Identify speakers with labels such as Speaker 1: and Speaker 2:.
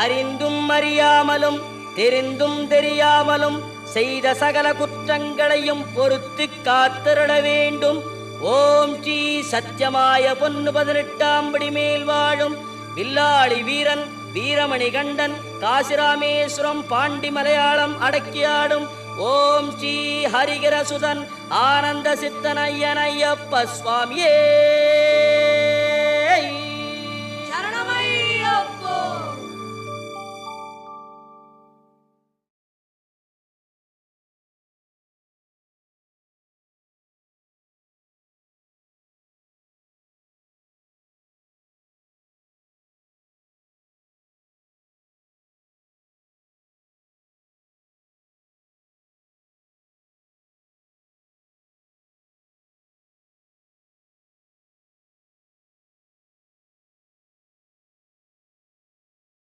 Speaker 1: அறிந்தும் அறியாமலும் தெரிந்தும் தெரியாமலும் செய்த சகல குற்றங்களையும் பொறுத்து காத்திருட வேண்டும். ஓம் ஸ்ரீ சத்தியமாய பொன்னு 18ஆம் படி மேல் வாழும் வில்லாளி வீரன் வீரமணி கண்டன் காசிராமேஸ்வரம் பாண்டி மலையாளம் அடக்கியாடும் ஓம் ஸ்ரீ ஹரிகரசுதன் ஆனந்த சித்தனையனையப்ப சுவாமியே.